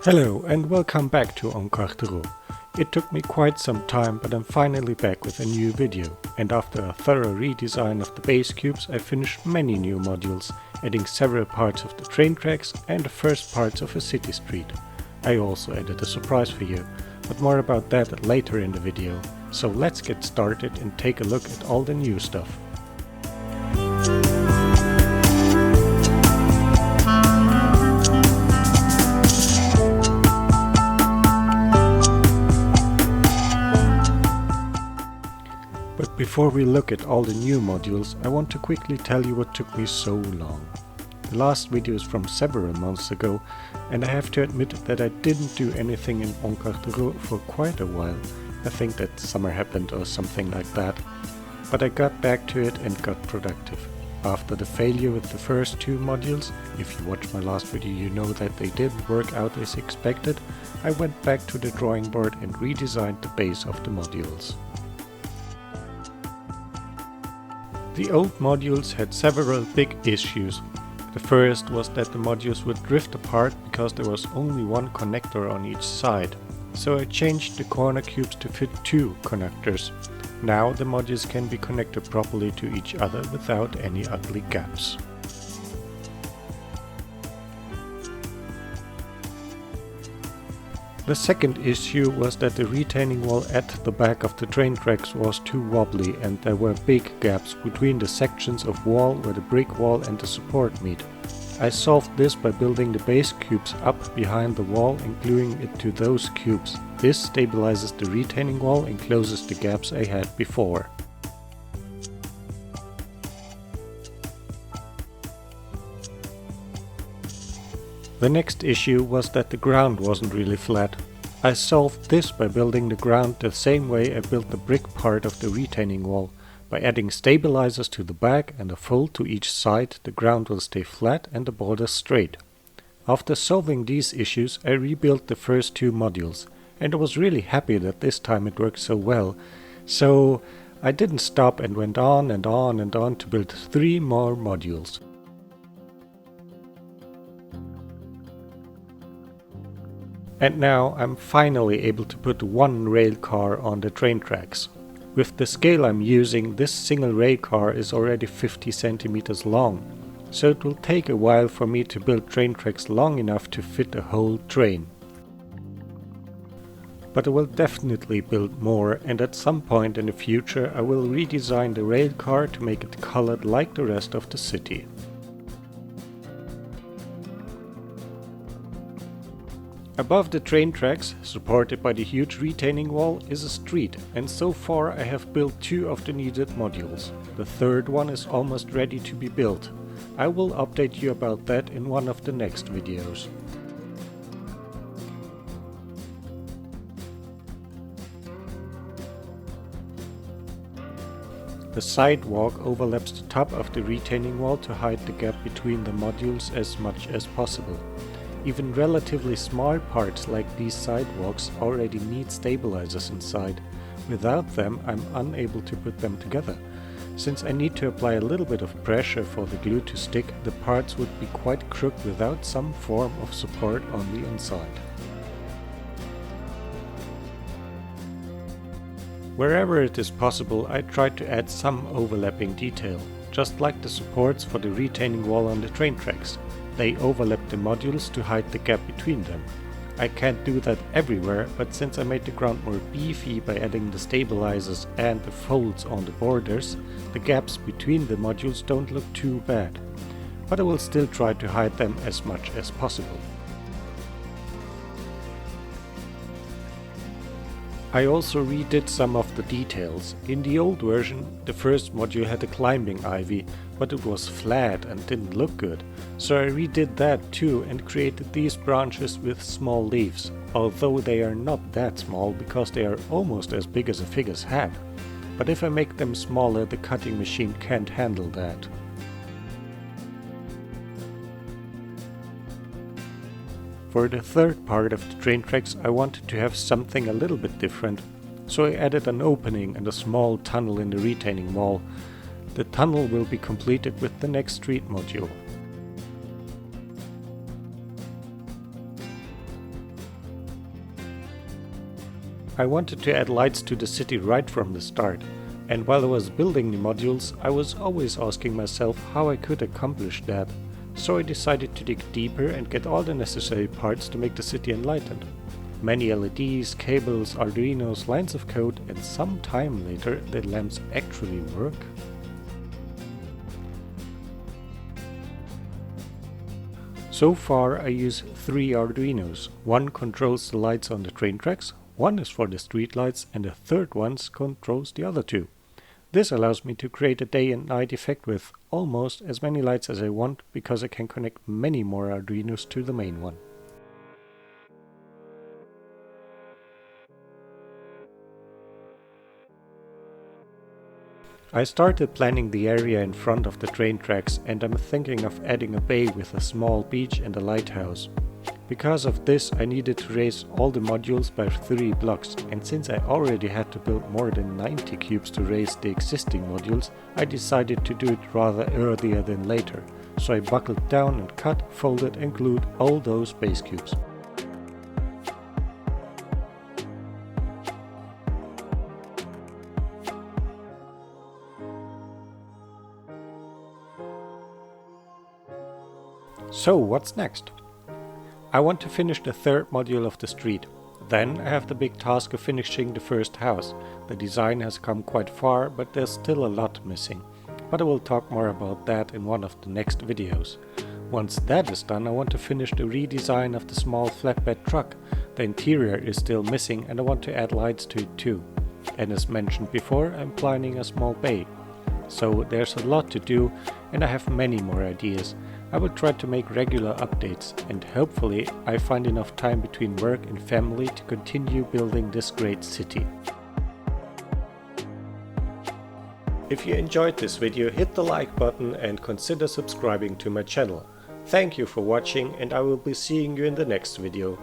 Hello and welcome back to Encartero. It took me quite some time, but I'm finally back with a new video, and after a thorough redesign of the base cubes I finished many new modules, adding several parts of the train tracks and the first parts of a city street. I also added a surprise for you, but more about that later in the video. So let's get started and take a look at all the new stuff. But before we look at all the new modules, I want to quickly tell you what took me so long. The last video is from several months ago, and I have to admit that I didn't do anything in Encartero for quite a while. I think that summer happened or something like that. But I got back to it and got productive. After the failure with the first two modules, if you watched my last video you know that they didn't work out as expected, I went back to the drawing board and redesigned the base of the modules. The old modules had several big issues. The first was that the modules would drift apart because there was only one connector on each side. So I changed the corner cubes to fit two connectors. Now the modules can be connected properly to each other without any ugly gaps. The second issue was that the retaining wall at the back of the train tracks was too wobbly and there were big gaps between the sections of wall where the brick wall and the support meet. I solved this by building the base cubes up behind the wall and gluing it to those cubes. This stabilizes the retaining wall and closes the gaps I had before. The next issue was that the ground wasn't really flat. I solved this by building the ground the same way I built the brick part of the retaining wall. By adding stabilizers to the back and a fold to each side, the ground will stay flat and the borders straight. After solving these issues, I rebuilt the first two modules, and I was really happy that this time it worked so well. So I didn't stop and went on and on and on to build 3 more modules. And now I'm finally able to put one rail car on the train tracks. With the scale I'm using, this single rail car is already 50 centimeters long, so it will take a while for me to build train tracks long enough to fit a whole train. But I will definitely build more, and at some point in the future I will redesign the rail car to make it colored like the rest of the city. Above the train tracks, supported by the huge retaining wall, is a street, and so far I have built 2 of the needed modules. The third one is almost ready to be built. I will update you about that in one of the next videos. The sidewalk overlaps the top of the retaining wall to hide the gap between the modules as much as possible. Even relatively small parts like these sidewalks already need stabilizers inside. Without them, I'm unable to put them together. Since I need to apply a little bit of pressure for the glue to stick, the parts would be quite crooked without some form of support on the inside. Wherever it is possible, I tried to add some overlapping detail, just like the supports for the retaining wall on the train tracks. They overlap the modules to hide the gap between them. I can't do that everywhere, but since I made the ground more beefy by adding the stabilizers and the folds on the borders, the gaps between the modules don't look too bad. But I will still try to hide them as much as possible. I also redid some of the details. In the old version, the first module had a climbing ivy, but it was flat and didn't look good. So I redid that too and created these branches with small leaves, although they are not that small because they are almost as big as a figure's head. But if I make them smaller, the cutting machine can't handle that. For the third part of the train tracks I wanted to have something a little bit different, so I added an opening and a small tunnel in the retaining wall. The tunnel will be completed with the next street module. I wanted to add lights to the city right from the start, and while I was building the modules, I was always asking myself how I could accomplish that. So I decided to dig deeper and get all the necessary parts to make the city enlightened. Many LEDs, cables, Arduinos, lines of code, and some time later the lamps actually work. So far I use 3 Arduinos. One controls the lights on the train tracks, one is for the street lights, and the third one controls the other 2. This allows me to create a day and night effect with almost as many lights as I want, because I can connect many more Arduinos to the main one. I started planning the area in front of the train tracks, and I'm thinking of adding a bay with a small beach and a lighthouse. Because of this, I needed to raise all the modules by 3 blocks, and since I already had to build more than 90 cubes to raise the existing modules, I decided to do it rather earlier than later. So I buckled down and cut, folded and glued all those base cubes. So what's next? I want to finish the 3rd module of the street. Then I have the big task of finishing the first house. The design has come quite far, but there's still a lot missing. But I will talk more about that in one of the next videos. Once that is done, I want to finish the redesign of the small flatbed truck. The interior is still missing and I want to add lights to it too. And as mentioned before, I'm planning a small bay. So there's a lot to do and I have many more ideas. I will try to make regular updates, and hopefully I find enough time between work and family to continue building this great city. If you enjoyed this video, hit the like button and consider subscribing to my channel. Thank you for watching, and I will be seeing you in the next video.